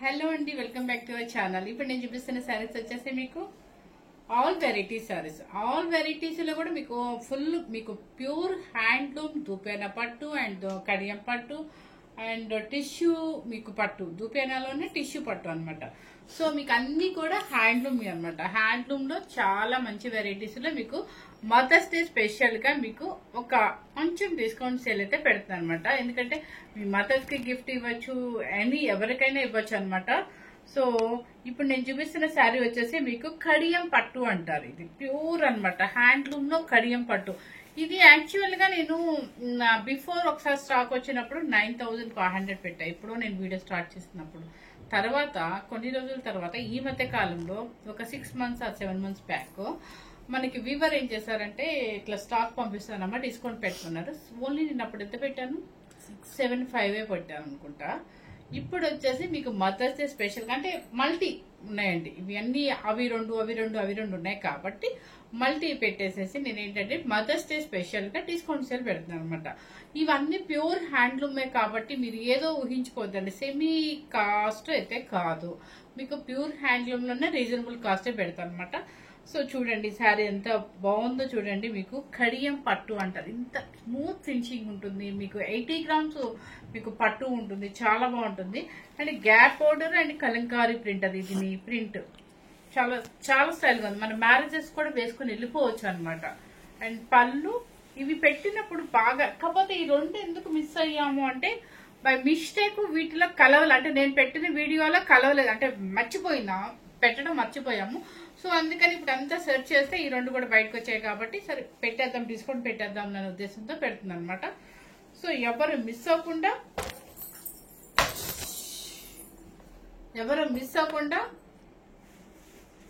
Hello అండి, welcome back to our channel. ఇప్పుడు నేను చూపిస్తున్న శారీస్ వచ్చేసి మీకు all varieties saris. All varieties లో కూడా మీకు ఫుల్ మీకు ప్యూర్ హ్యాండ్లూమ్ దూపేనా పట్టు అండ్ కడియం పట్టు అండ్ టిష్యూ మీకు పట్టు దూపేనాలోనే టిష్యూ పట్టు అన్నమాట. సో మీకు అన్ని కూడా హ్యాండ్లూమ్ అన్నమాట. హ్యాండ్లూమ్ లో చాలా మంచి వెరైటీస్ లో మీకు మదర్స్ డే స్పెషల్ గా మీకు ఒక కొంచెం డిస్కౌంట్ సేల్ అయితే పెడతాను అనమాట. ఎందుకంటే మీ మదర్స్ కి గిఫ్ట్ ఇవ్వచ్చు, ఎవరికైనా ఇవ్వచ్చు అనమాట. సో ఇప్పుడు నేను చూపిస్తున్న శారీ వచ్చేసి మీకు కడియం పట్టు అంటారు. ఇది ప్యూర్ అన్నమాట, హ్యాండ్లూమ్ లో కడియం పట్టు. ఇది యాక్చువల్ గా నేను బిఫోర్ ఒకసారి స్టాక్ వచ్చినప్పుడు 9,500 పెట్టా. ఇప్పుడు నేను వీడియో స్టార్ట్ చేసినప్పుడు తర్వాత కొన్ని రోజుల తర్వాత ఈ మధ్య కాలంలో ఒక 6 months ఆ 7 months బ్యాక్ మనకి వీవర్ ఏం చేశారంటే ఇట్లా స్టాక్ పంపిస్తానమ్మా డిస్కౌంట్ పెట్టుకున్నారు. ఓన్లీ నేను అప్పుడు ఎంత పెట్టాను, 675 పెట్టాను అనుకుంటా. ఇప్పుడు వచ్చేసి మీకు మదర్స్ డే స్పెషల్ అంటే మల్టీ ఉన్నాయండి. ఇవి అన్ని అవి రెండు ఉన్నాయి కాబట్టి మల్టీ పెట్టేసేసి నేను ఏంటంటే మదర్స్ డే స్పెషల్ గా డిస్కౌంట్ సేల్ పెడతాను అనమాట. ఇవన్నీ ప్యూర్ హ్యాండ్లూమే కాబట్టి మీరు ఏదో ఊహించుకోవద్దండి, సెమీ కాస్ట్ అయితే కాదు, మీకు ప్యూర్ హ్యాండ్లూమ్ లోనే రీజనబుల్ కాస్టే పెడతాను అనమాట. సో చూడండి శారీ ఎంత బాగుందో చూడండి. మీకు కడియం పట్టు అంటారు. ఇంత స్మూత్ ఫినిషింగ్ ఉంటుంది. మీకు 80 grams మీకు పట్టు ఉంటుంది, చాలా బాగుంటుంది. And gap border and Kalamkari print, అది దీని ప్రింట్ చాలా చాలా స్టైల్ గా ఉంది. మన మ్యారేజెస్ కూడా వేసుకుని వెళ్ళిపోవచ్చు అనమాట. అండ్ పళ్ళు ఇవి పెట్టినప్పుడు బాగా, కాకపోతే ఈ రెండు ఎందుకు మిస్ అయ్యాము అంటే బై మిస్టేక్ వీటిలో కలవలేదు. అంటే నేను పెట్టిన వీడియోలో కలవలేదు, అంటే పెట్టడం మర్చిపోయాము. సో అందుకని ఇప్పుడు అంతా సెర్చ్ చేస్తే ఈ రెండు కూడా బయటకు వచ్చాయి కాబట్టి సరే పెట్టేద్దాం, డిస్కౌంట్ పెట్టేద్దాం అనే ఉద్దేశంతో పెడుతుంది అనమాట. సో ఎవరు మిస్ అవ్వకుండా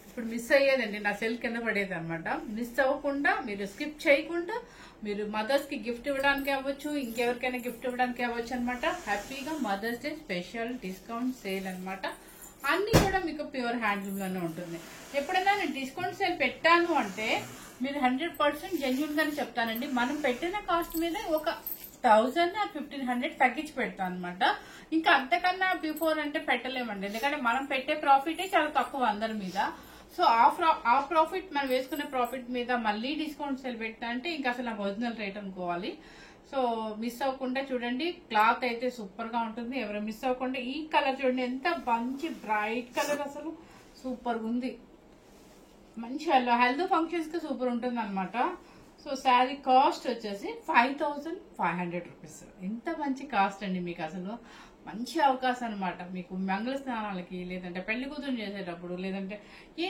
ఇప్పుడు మిస్ అయ్యేదండి, నా సెల్ కింద పడేది అనమాట. మిస్ అవ్వకుండా మీరు స్కిప్ చేయకుండా మీరు మదర్స్ కి గిఫ్ట్ ఇవ్వడానికి అవ్వచ్చు, ఇంకెవరికైనా గిఫ్ట్ ఇవ్వడానికి అవ్వచ్చు అనమాట. హ్యాపీగా mothers day special discount sale అనమాట. అన్ని కూడా మీకు ప్యూర్ హ్యాండ్లూమ్ లోనే ఉంటుంది. ఎప్పుడైనా నేను డిస్కౌంట్ సేల్ పెట్టాను అంటే మీరు 100% జెన్యున్ గానే చెప్తానండి. మనం పెట్టిన కాస్ట్ మీద ఒక 1000 or 1500 తగ్గించి పెడతాను అనమాట. ఇంకా అంతకన్నా బిఫోర్ అంటే పెట్టలేమండి, ఎందుకంటే మనం పెట్టే ప్రాఫిటే చాలా తక్కువ అందరి మీద. సో ఆ ప్రాఫిట్ మనం వేసుకునే ప్రాఫిట్ మీద మళ్ళీ డిస్కౌంట్ సేల్ పెట్టా అంటే ఇంకా అసలు నాకు ఒరిజినల్ రేట్ అనుకోవాలి. సో మిస్ అవ్వకుండా చూడండి, క్లాత్ అయితే సూపర్ గా ఉంటుంది. ఎవరు మిస్ అవ్వకుండా ఈ కలర్ చూడండి, ఎంత మంచి బ్రైట్ కలర్, అసలు సూపర్ ఉంది. మంచి హెల్త్ ఫంక్షన్స్ కి సూపర్ ఉంటుంది అనమాట. సో శారీ కాస్ట్ వచ్చేసి 5,500 rupees. ఎంత మంచి కాస్ట్ అండి, మీకు అసలు మంచి అవకాశం అనమాట. మీకు మంగళ స్నానాలకి, లేదంటే పెళ్లి కూతురు చేసేటప్పుడు, లేదంటే ఏ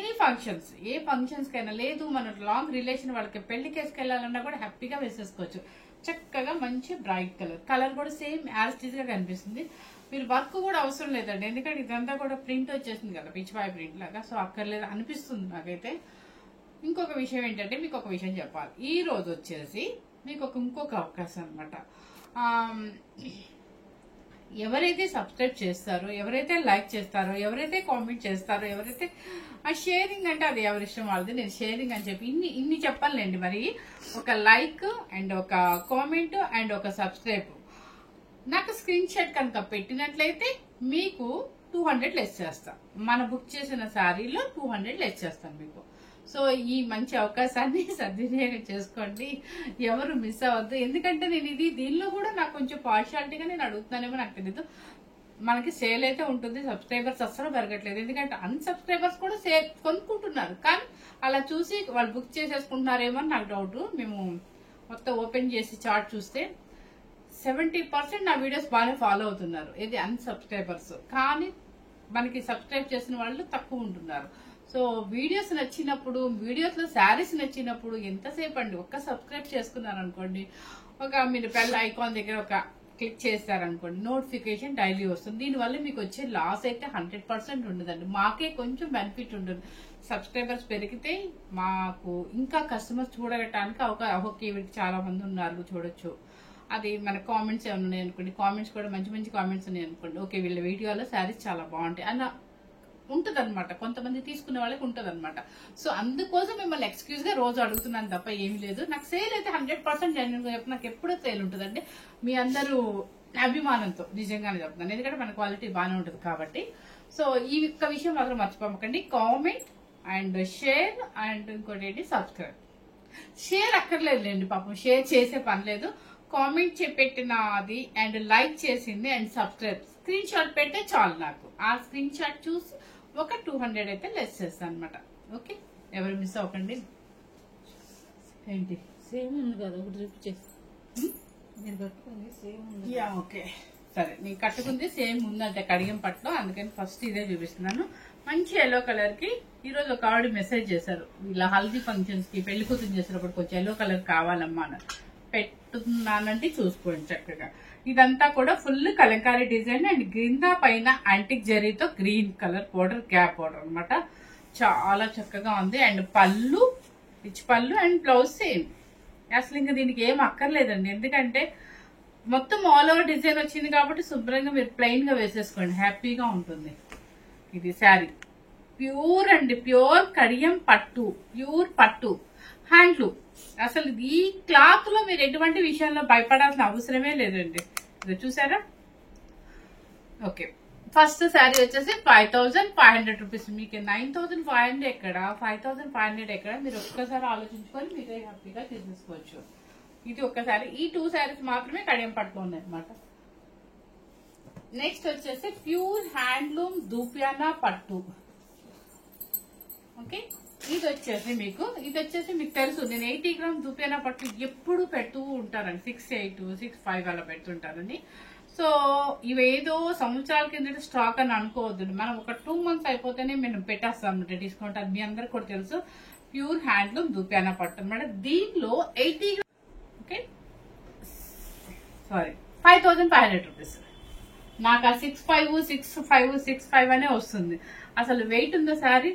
ఫంక్షన్స్ కైనా, లేదు మన లాంగ్ రిలేషన్ వాళ్ళకి పెళ్లికి వేసుకెళ్లాలన్నా కూడా హ్యాపీగా వేసేసుకోవచ్చు. చక్కగా మంచి బ్రైట్ కలర్ కూడా సేమ్ యాజ్ గా కనిపిస్తుంది. మీరు వర్క్ కూడా అవసరం లేదండి, ఎందుకంటే ఇదంతా కూడా ప్రింట్ వచ్చేసింది కదా, పిచ్చిపాయ ప్రింట్ లాగా. సో అక్కర్లేదు అనిపిస్తుంది నాకైతే. ఇంకొక విషయం ఏంటంటే మీకు ఒక విషయం చెప్పాలి. ఈ రోజు వచ్చేసి మీకు ఇంకొక అవకాశం అనమాట. ఎవరైతే సబ్స్క్రైబ్ చేస్తారో, ఎవరైతే లైక్ చేస్తారో, ఎవరైతే కామెంట్ చేస్తారో, ఎవరైతే ఆ షేరింగ్ అంటే అది ఎవరి ఇష్టం వాళ్ళది, నేను షేరింగ్ అని చెప్పి ఇన్ని చెప్పాలండి. మరి ఒక లైక్ అండ్ ఒక కామెంట్ అండ్ ఒక సబ్స్క్రైబ్ నాకు స్క్రీన్ షాట్ కనుక పెట్టినట్లయితే మీకు 200 లెస్ చేస్తాను. మన బుక్ చేసిన శారీలో 200 లెస్ చేస్తాను మీకు. సో ఈ మంచి అవకాశాన్ని సద్వినియోగం చేసుకోండి, ఎవరు మిస్ అవ్వద్దు. ఎందుకంటే నేను దీనిలో కూడా నాకు కొంచెం పార్షాలిటీగా నేను అడుగుతున్నానేమో నాకు తెలీదు. మనకి సేల్ అయితే ఉంటుంది, సబ్స్క్రైబర్స్ అస్సలు పెరగట్లేదు. ఎందుకంటే అన్సబ్స్క్రైబర్స్ కూడా కొనుక్కుంటున్నారు, కానీ అలా చూసి వాళ్ళు బుక్ చేసేసుకుంటున్నారేమో అని నాకు డౌట్. మేము మొత్తం ఓపెన్ చేసి చార్ట్ చూస్తే 70% నా వీడియోస్ బాగానే ఫాలో అవుతున్నారు, ఇది అన్సబ్స్క్రైబర్స్. కానీ మనకి సబ్స్క్రైబ్ చేసిన వాళ్ళు తక్కువ ఉంటున్నారు. సో వీడియోస్ నచ్చినప్పుడు, వీడియోస్ లో శారీస్ నచ్చినప్పుడు ఎంతసేపు అండి, ఒక్క సబ్స్క్రైబ్ చేసుకున్నారు అనుకోండి, మీరు బెల్ ఐకాన్ దగ్గర ఒక క్లిక్ చేస్తారనుకోండి, నోటిఫికేషన్ డైలీ వస్తుంది. దీనివల్ల మీకు వచ్చే లాస్ అయితే 100% ఉండదండి, మాకే కొంచెం బెనిఫిట్ ఉంటుంది. సబ్స్క్రైబర్స్ పెరిగితే మాకు ఇంకా కస్టమర్స్ చూడగటానికి ఓకే వీరికి చాలా మంది ఉన్నారు చూడొచ్చు. అది మన కామెంట్స్ ఏమైనా ఉన్నాయి అనుకోండి, కామెంట్స్ కూడా మంచి కామెంట్స్ ఉన్నాయి అనుకోండి, ఓకే వీళ్ళ వీడియోలో శారీస్ చాలా బాగుంటాయి అన్న ఉంటది అనమాట. కొంతమంది తీసుకునే వాళ్ళకి ఉంటది అనమాట. సో అందుకోసం మిమ్మల్ని ఎక్స్క్యూజ్ గా రోజు అడుగుతున్నాను తప్ప ఏమి లేదు. నాకు సేల్ అయితే 100% జెన్యూన్ గా చెప్పి నాకు ఎప్పుడూ సేల్ ఉంటుందండి. మీ అందరూ అభిమానంతో నిజంగానే చెప్తాను, ఎందుకంటే మన క్వాలిటీ బాగానే ఉంటుంది కాబట్టి. సో ఈ ఒక్క విషయం మాత్రం మర్చిపోకండి, కామెంట్ అండ్ షేర్ అండ్ ఇంకోటి ఏంటి సబ్స్క్రైబ్. షేర్ అక్కర్లేదులేండి, పాపం షేర్ చేసే పని లేదు. కామెంట్ పెట్టినది అండ్ లైక్ చేసింది అండ్ సబ్స్క్రైబ్ స్క్రీన్ షాట్ పెడితే చాలు. నాకు ఆ స్క్రీన్ షాట్ చూసి ఒక 200 అయితే లెస్ చేస్తాను అనమాట. ఓకే, ఎవరు మిస్ అవ్వకండి. ఏంటి సేమ్ ఉంది కదా, ఒకటి చూపించేసి మీరు కట్టుకోండి. సేమ్ ఉంది. ఓకే సరే, నేను కట్టుకుంది సేమ్ ఉందంటే కడియం పట్లో, అందుకని ఫస్ట్ ఇదే చూపిస్తున్నాను. మంచి ఎల్లో కలర్ కి ఈరోజు ఒక ఆవిడ మెసేజ్ చేశారు, ఇలా హల్దీ ఫంక్షన్స్ కి పెళ్లి కూతురు చేసినప్పుడు కొంచెం ఎల్లో కలర్ కావాలమ్మా అని పెట్టున్నానంటే చూసుకోండి చక్కగా. ఇదంతా కూడా ఫుల్ కలంకారీ డిజైన్ అండ్ క్రింద పైన యాంటిక్ జరీతో green colour border, gap border అనమాట. చాలా చక్కగా ఉంది. అండ్ పళ్ళు rich pallu and blouse same. అసలు ఇంకా దీనికి ఏం అక్కర్లేదండి, ఎందుకంటే మొత్తం ఆల్ ఓవర్ డిజైన్ వచ్చింది కాబట్టి శుభ్రంగా మీరు ప్లెయిన్ గా వేసేసుకోండి, హ్యాపీగా ఉంటుంది. ఇది శారీ ప్యూర్ అండి, ప్యూర్ కడియం పట్టు, ప్యూర్ పట్టు హ్యాండ్లూమ్. అసలు ఈ క్లాత్ లో మీరు ఎటువంటి విషయంలో భయపడాల్సిన అవసరమే లేదండి. ఇది చూసారా? ఓకే, ఫస్ట్ శారీ వచ్చేసి 5500 రూపీస్. మీకు 9500 ఎక్కడ, 5500 ఎక్కడ, మీరు ఒక్కసారి ఆలోచించుకొని మీరే హ్యాపీగా తీసేసుకోవచ్చు. ఇది ఒక్కసారి, ఈ 2 శారీస్ మాత్రమే కడియం పట్టులో ఉన్నాయి అనమాట. నెక్స్ట్ వచ్చేసి ప్యూర్ హ్యాండ్లూమ్ దూపియానా పట్టు. ఓకే, ఇది వచ్చేసి మీకు తెలుసు, నేను 80 గ్రామ్ దూపియానా పట్టు ఎప్పుడు పెడుతూ ఉంటానండి, 68, 65 అలా పెడుతుంటానని. సో ఇవేదో సంవత్సరాల కింద స్టాక్ అని అనుకోవద్దు, మనం ఒక 2 మంత్స్ అయిపోతేనే మేము పెట్టేస్తాం డిస్కౌంట్. అది మీ అందరికి కూడా తెలుసు. ప్యూర్ హ్యాండ్లూమ్ దూపియానా పట్టు అనమాట. దీనిలో 80 ఓకే సారీ 5500 రూపీస్. నాకు ఆ 65 అనే వస్తుంది. అసలు వెయిట్ ఉందో శారీ,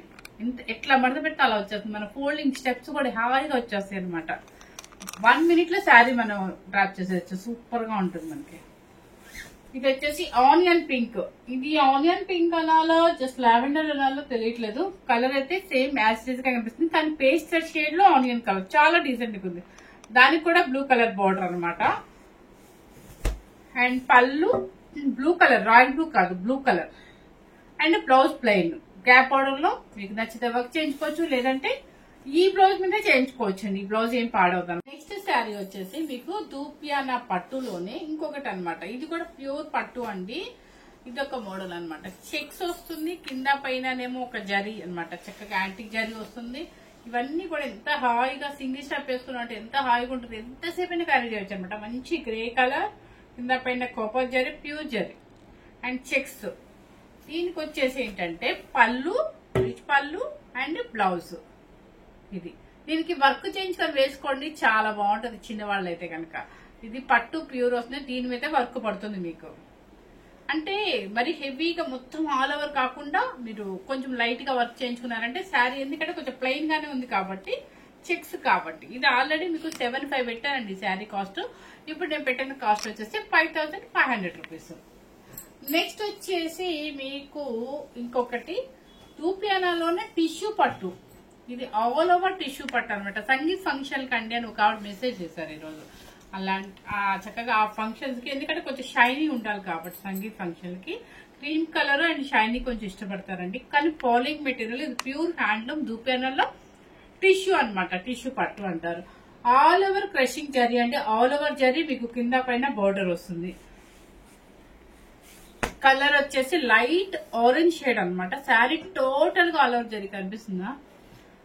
ఎట్లా మడత పెడితే అలా వచ్చేస్తుంది. మన ఫోల్డింగ్ స్టెప్స్ కూడా హాయిగా వచ్చేస్తాయి అనమాట. 1 minute లో శారీ మనం డ్రాప్ చేసేయచ్చు, సూపర్ గా ఉంటుంది మనకి. ఇది వచ్చేసి ఆనియన్ పింక్. ఇది ఆనియన్ పింక్ అనాలో జస్ట్ లావెండర్ అనాలో తెలియట్లేదు. కలర్ అయితే సేమ్ యాజ్ గా కనిపిస్తుంది, కానీ పేస్టల్ షేడ్ లో ఆనియన్ కలర్ చాలా డీసెంట్ గా ఉంది. దానికి కూడా బ్లూ కలర్ బార్డర్ అనమాట. అండ్ పళ్ళు బ్లూ కలర్, రాయల్ బ్లూ కాదు, blue colour. And blouse plain gap border లో. మీకు నచ్చితే వర్క్ చేయించుకోవచ్చు, లేదంటే ఈ బ్లౌజ్ మీద చేయించుకోవచ్చు అండి. ఈ బ్లౌజ్ ఏం పాడవుతాను. నెక్స్ట్ శారీ వచ్చేసి మీకు దూపియానా పట్టులోనే ఇంకొకటి అనమాట. ఇది కూడా ప్యూర్ పట్టు అండి. ఇది ఒక మోడల్ అనమాట. చెక్స్ వస్తుంది, కింద పైననేమో ఒక జరీ అనమాట, చక్కగా యాంటిక్ జరీ వస్తుంది. ఇవన్నీ కూడా ఎంత హాయిగా సింగిల్ స్టెప్ వేసుకున్నా అంటే ఎంత హాయిగా ఉంటుంది, ఎంతసేపు అయినా క్యారీ చేయొచ్చు అనమాట. మంచి గ్రే కలర్, కింద పైన copper zari, pure zari and checks. దీనికి వచ్చేసి ఏంటంటే పళ్ళు, రిచ్ పళ్ళు అండ్ బ్లౌజ్. ఇది దీనికి వర్క్ చేయించుకొని వేసుకోండి, చాలా బాగుంటుంది చిన్నవాళ్ళు అయితే కనుక. ఇది పట్టు ప్యూర్ వస్తుంది, దీని మీద వర్క్ పడుతుంది మీకు. అంటే మరి హెవీగా మొత్తం ఆల్ ఓవర్ కాకుండా మీరు కొంచెం లైట్ గా వర్క్ చేయించుకున్నారంటే శారీ, ఎందుకంటే కొంచెం ప్లెయిన్ గానే ఉంది కాబట్టి, చెక్స్ కాబట్టి. ఇది ఆల్రెడీ మీకు 75 పెట్టానండి శారీ కాస్ట్. ఇప్పుడు నేను పెట్టిన కాస్ట్ వచ్చేసి 5500 రూపీస్. నెక్స్ట్ వచ్చేసి మీకు ఇంకొకటి దూపియానాలోనే టిష్యూ పట్టు. ఇది ఆల్ ఓవర్ టిష్యూ పట్టు అనమాట. సంగీత్ ఫంక్షన్ కండి అని ఒక ఆవిడ మెసేజ్ చేశారు ఈరోజు. అలాంటి చక్కగా ఆ ఫంక్షన్స్ కి, ఎందుకంటే కొంచెం షైనీ ఉండాలి కాబట్టి సంగీత్ ఫంక్షన్ కి క్రీమ్ కలర్ అండ్ షైనీ కొంచెం ఇష్టపడతారండి. కానీ పాలింగ్ మెటీరియల్, ఇది ప్యూర్ హ్యాండ్లూమ్ దూపియానాలో టిష్యూ అనమాట, టిష్యూ పట్టు అంటారు. ఆల్ ఓవర్ క్రషింగ్ జరీ అంటే ఆల్ ఓవర్ జరీ మీకు కింద పైన బోర్డర్ వస్తుంది. కలర్ వచ్చేసి లైట్ ఆరెంజ్ షేడ్ అనమాట. శారీ టోటల్ గా ఆల్ ఓవర్ జరీ కనిపిస్తుందా?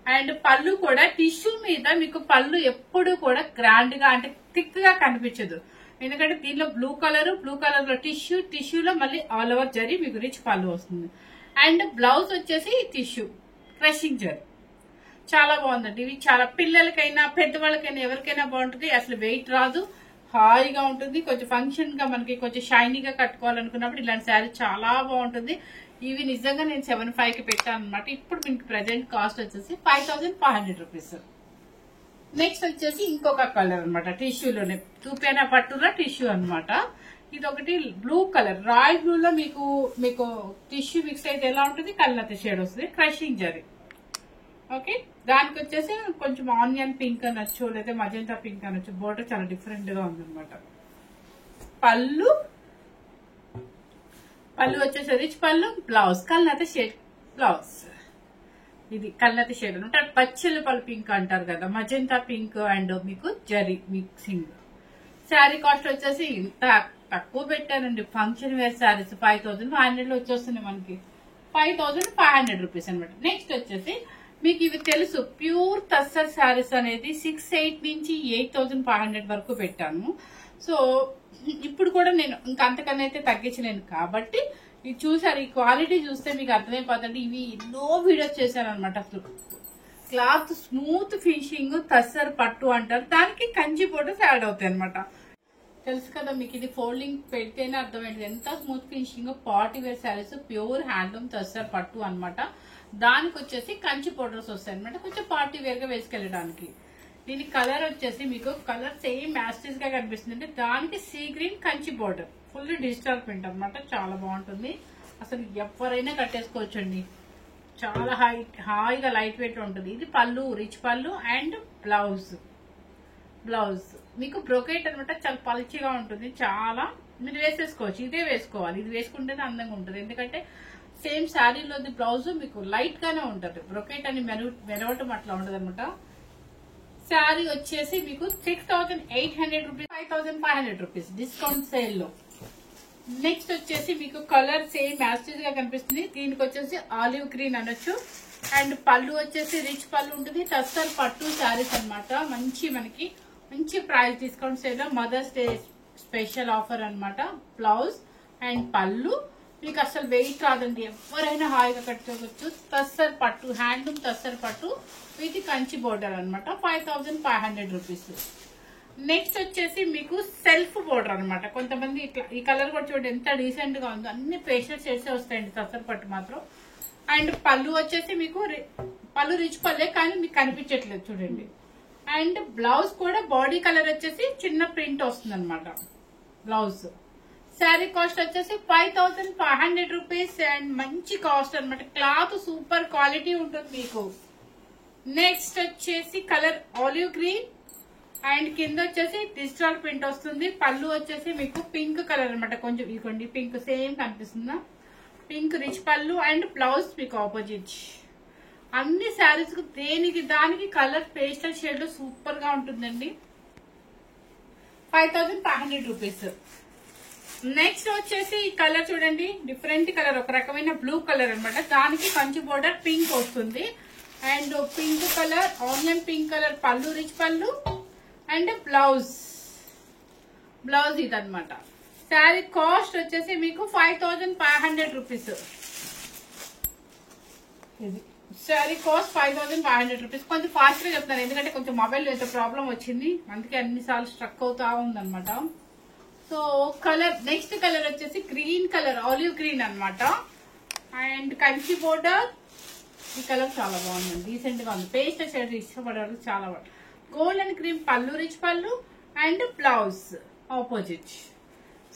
అండ్ పళ్ళు కూడా టిష్యూ మీద మీకు పళ్ళు ఎప్పుడు కూడా గ్రాండ్ గా అంటే థిక్ గా కనిపించదు, ఎందుకంటే దీనిలో బ్లూ కలర్ లో టిష్యూలో మళ్ళీ ఆల్ ఓవర్ జరీ మీకు రిచ్ పళ్ళు వస్తుంది. అండ్ బ్లౌజ్ వచ్చేసి టిష్యూ క్రషింగ్ జరీ. చాలా బాగుందండి. ఇవి చాలా పిల్లలకైనా పెద్దవాళ్ళకైనా ఎవరికైనా బాగుంటుంది. అసలు వెయిట్ రాదు, హాయిగా ఉంటుంది. కొంచెం ఫంక్షన్ గా మనకి కొంచెం షైనీగా కట్టుకోవాలనుకున్నప్పుడు ఇలాంటి శారీ చాలా బాగుంటుంది. ఇవి నిజంగా నేను 75 కి పెట్టాను అనమాట. ఇప్పుడు మీకు ప్రెసెంట్ కాస్ట్ వచ్చేసి 5500 రూపీస్. నెక్స్ట్ వచ్చేసి ఇంకొక కలర్ అనమాట, టిష్యూలోనే దూపియానా పట్టులో టిష్యూ అనమాట. ఇది ఒకటి బ్లూ కలర్, రాయల్ బ్లూ లో మీకు టిష్యూ మిక్స్ అయితే ఎలా ఉంటుంది, కళ్ళనత షేడ్ వస్తుంది, క్రషింగ్ జరీ. ఓకే, దానికి వచ్చేసి కొంచెం ఆనియన్ పింక్ అనొచ్చు, లేదా మజెంటా పింక్ అనొచ్చు. బోర్డర్ చాలా డిఫరెంట్ గా ఉంది అనమాట. పళ్ళు పళ్ళు వచ్చేసి రిచ్ పళ్ళు, బ్లౌజ్ కల్నత షేడ్ బ్లౌజ్. ఇది కల్నత షేడ్ అనమాట. పచ్చల పళ్ళు పింక్ అంటారు కదా, మజంతా పింక్ అండ్ మీకు జరీ మిక్సింగ్. శారీ కాస్ట్ వచ్చేసి ఇంత తక్కువ పెట్టానండి. ఫంక్షన్ వేర్ శారీస్ 5500 లో వచ్చేస్తున్నాయి మనకి. 5500 రూపీస్ అనమాట. నెక్స్ట్ వచ్చేసి మీకు ఇవి తెలుసు, ప్యూర్ టస్సర్ శారీస్ అనేది 68 నుంచి 8500 వరకు పెట్టాను. సో ఇప్పుడు కూడా నేను ఇంకా అంతకన్నా అయితే తగ్గించలేను కాబట్టి ఇది చూసారు. ఈ క్వాలిటీ చూస్తే మీకు అర్థమైపోతుంది. ఇవి ఎన్నో వీడియోస్ చేశాను అనమాట. అసలు క్లాత్ స్మూత్ ఫినిషింగ్, టస్సర్ పట్టు అంటారు, దానికి కంచి బోర్డర్స్ యాడ్ అవుతాయి అనమాట. తెలుసు కదా మీకు, ఇది ఫోల్డింగ్ పెడితేనే అర్థమైంది ఎంత smooth finishing. Party wear sarees, pure handloom tussar పట్టు అనమాట. దానికి వచ్చేసి కంచి పౌడర్స్ వస్తాయి అనమాట, కొంచెం పార్టీ వేర్ గా వేసుకెళ్ళడానికి. దీని కలర్ వచ్చేసి మీకు కలర్ సేమ్ యాస్టిస్ గా కనిపిస్తుంది. దానికి sea green Kanchi border, full digital print అనమాట. చాలా బాగుంటుంది. అసలు ఎవరైనా కట్టేసుకోవచ్చండి. చాలా హాయిగా లైట్ వెయిట్ ఉంటుంది. ఇది పళ్ళు, rich pallu and blouse. Blouse మీకు బ్రోకెట్ అనమాట. చాలా పల్చిగా ఉంటుంది. చాలా మీరు వేసేసుకోవచ్చు. ఇదే వేసుకోవాలి, ఇది వేసుకుంటేనే అందంగా ఉంటుంది. ఎందుకంటే సేమ్ శారీలోది బ్లౌజ్ మీకు లైట్ గానే ఉంటుంది. బ్రోకెట్ అని మెరవటం అట్లా ఉండదు అనమాట. శారీ వచ్చేసి మీకు 6800 రూపీస్, 5500 రూపీస్ డిస్కౌంట్ సేల్ లో. నెక్స్ట్ వచ్చేసి మీకు కలర్ సేమ్ యాస్టిస్ గా కనిపిస్తుంది. దీనికి వచ్చేసి ఆలివ్ గ్రీన్ అనొచ్చు. అండ్ పళ్ళు వచ్చేసి రిచ్ పళ్ళు ఉంటుంది. టస్సర్ పట్టు శారీస్ అనమాట. మనకి మంచి ప్రైస్ డిస్కౌంట్ సేల్ లో మదర్స్ డే స్పెషల్ ఆఫర్ అనమాట. బ్లౌజ్ అండ్ పళ్ళు మీకు అసలు వెయిట్ రాదండి. ఎవరైనా హాయిగా కట్టుకోవచ్చు. టస్సర్ పట్టు, హ్యాండ్లూమ్ టస్సర్ పట్టు విత్ కంచి బోర్డర్ అనమాట. 5500 రూపీస్. నెక్స్ట్ వచ్చేసి మీకు సెల్ఫ్ బోర్డర్ అనమాట. కొంతమంది ఇట్లా ఈ కలర్ కూడా చూడండి ఎంత డీసెంట్ గా ఉందో. అన్ని పేస్టల్ షేడ్స్ వస్తాయండి టస్సర్ పట్టు మాత్రం. అండ్ పళ్ళు వచ్చేసి మీకు పళ్ళు రిచ్ పల్లే, కానీ మీకు కనిపించట్లేదు చూడండి. అండ్ బ్లౌజ్ కూడా బాడీ కలర్ వచ్చేసి చిన్న ప్రింట్ వస్తుంది అనమాట బ్లౌజ్. శారీ కాస్ట్ వచ్చేసి 5500 రూపీస్. అండ్ మంచి కాస్ట్ అనమాట. క్లాత్ సూపర్ క్వాలిటీ ఉంటుంది మీకు. నెక్స్ట్ వచ్చేసి కలర్ ఆలివ్ గ్రీన్ అండ్ కింద వచ్చేసి డిజిటల్ ప్రింట్ వస్తుంది. పళ్ళు వచ్చేసి మీకు పింక్ కలర్ అనమాట. కొంచెం ఇదిగోండి పింక్ సేమ్ కనిపిస్తుందా, pink rich pallu. And blouse మీకు ఆపోజిట్. అన్ని శారీస్ కు దేనికి దానికి కలర్ పేస్టల్ షేడ్ లో సూపర్ గా ఉంటుందండి. 5500 రూపీస్. నెక్స్ట్ వచ్చేసి ఈ కలర్ చూడండి, డిఫరెంట్ కలర్, ఒక రకమైన బ్లూ కలర్ అనమాట. దానికి కంచి బోర్డర్ పింక్ వస్తుంది. And pink colour, onion pink colour పళ్ళు, రిచ్ పళ్ళు. అండ్ బ్లౌజ్ ఇదనమాట. శారీ కాస్ట్ వచ్చేసి మీకు 5500 రూపీస్. Sari cost 5500 rupees. కొంచెం ఫాస్ట్ గా చెప్తాను ఎందుకంటే కొంచెం మొబైల్ ఎంత ప్రాబ్లం వచ్చింది, అందుకే అన్నిసార్లు స్ట్రక్ అవుతా ఉందన్నమాట. సో కలర్, నెక్స్ట్ కలర్ వచ్చేసి గ్రీన్ కలర్, ఆలివ్ గ్రీన్ అనమాట. And Kanchi border. ఈ కలర్ చాలా బాగుంది, డీసెంట్ గా ఉంది. పేస్ట్ షేడ్ ఇష్టపడారు చాలా బాగుంది. Gold and cream pallu, rich pallu. And blouse opposite.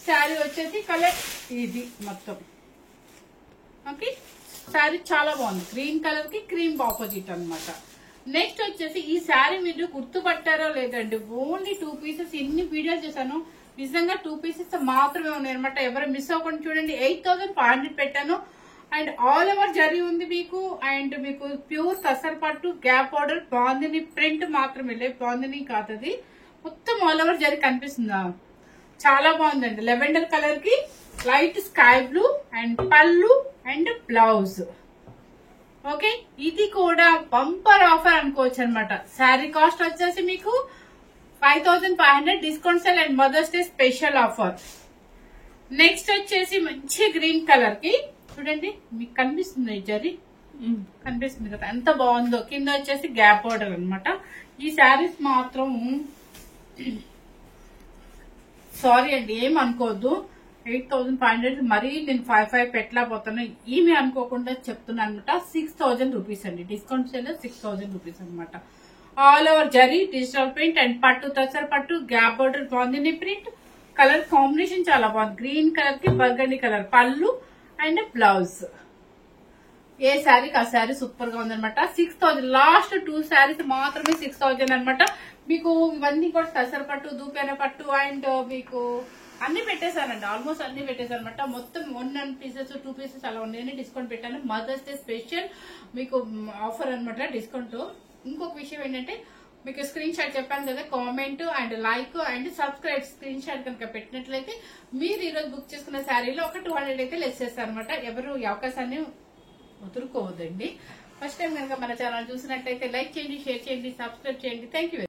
Sari వచ్చేసి కలర్ ఇది మొత్తం. ఓకే, శారీ చాలా బాగుంది. గ్రీన్ కలర్ కి క్రీమ్ ఆపోజిట్ అనమాట. నెక్స్ట్ వచ్చేసి ఈ శారీ మీరు గుర్తుపట్టారో లేదండి, ఓన్లీ 2 పీసెస్. ఎన్ని వీడియోస్ చేశాను, నిజంగా 2 పీసెస్ మాత్రమే ఉన్నాయి అనమాట. ఎవరు మిస్ అవ్వకుండా చూడండి. 8500 పెట్టాను. అండ్ ఆల్ ఓవర్ జరీ ఉంది మీకు. అండ్ మీకు ప్యూర్ టసర్ పట్టు, గ్యాప్ బార్డర్, బాందిని ప్రింట్ మాత్రమే, బాందిని కాదు, మొత్తం ఆల్ ఓవర్ జరీ కనిపిస్తుందా. చాలా బాగుందండి. లెవెండర్ కలర్ కి లైట్ స్కై బ్లూ అండ్ పళ్ళు అండ్ బ్లౌజ్. ఓకే, ఇది కూడా బంపర్ ఆఫర్ అనుకోవచ్చు అనమాట. శారీ కాస్ట్ వచ్చేసి మీకు 5500 discount sale and mothers day special offer. Next వచ్చేసి మంచి గ్రీన్ కలర్ కి చూడండి, మీకు కనిపిస్తుంది జరీ, కనిపిస్తుంది కదా ఎంత బాగుందో. కింద వచ్చేసి గ్యాప్ బార్డర్ అనమాట. ఈ శారీస్ మాత్రం సారీ అండి, ఏం అనుకోవద్దు. 8500 మరీ నేను 5 పెట్టలేకపోతాను, ఏమి అనుకోకుండా చెప్తున్నాను అనమాట. 6000 రూపీస్ అండి, డిస్కౌంట్ సేల్ 6000 రూపీస్ అనమాట. All over zari, digital print and పట్టు, టసర్ పట్టు, గ్యాప్ బార్డర్, బాగుంది ప్రింట్. కలర్ కాంబినేషన్ చాలా బాగుంది. గ్రీన్ కలర్ కి బర్గండి కలర్ పళ్ళు అండ్ బ్లౌజ్. ఏ శారీకి ఆ శారీ సూపర్ గా ఉందనమాట. 6000, లాస్ట్ 2 శారీస్ మాత్రమే 6000 అనమాట. మీకు ఇవన్నీ కూడా టసర్ పట్టు, దూపేన పట్టు అండ్ మీకు అన్ని పెట్టేశానండి, ఆల్మోస్ట్ అన్ని పెట్టేశాను అనమాట. మొత్తం 1 పీసెస్ 2 పీసెస్ అలా ఉన్నాయని డిస్కౌంట్ పెట్టాను. మదర్స్ డే స్పెషల్ మీకు ఆఫర్ అనమాట డిస్కౌంట్. ఇంకొక విషయం ఏంటంటే మీకు స్క్రీన్ షాట్ చెప్పాను కదా, comment and like and subscribe screen shot కనుక పెట్టినట్లయితే మీరు ఈ రోజు బుక్ చేసుకున్న శారీలో ఒక 200 అయితే లెస్ చేస్తారు అనమాట. ఎవరు ఈ అవకాశాన్ని వదులుకోవద్దండి. ఫస్ట్ టైం కనుక మన ఛానల్ చూసినట్లయితే లైక్ చేయండి, షేర్ చేయండి, సబ్స్క్రైబ్ చేయండి. Thank you.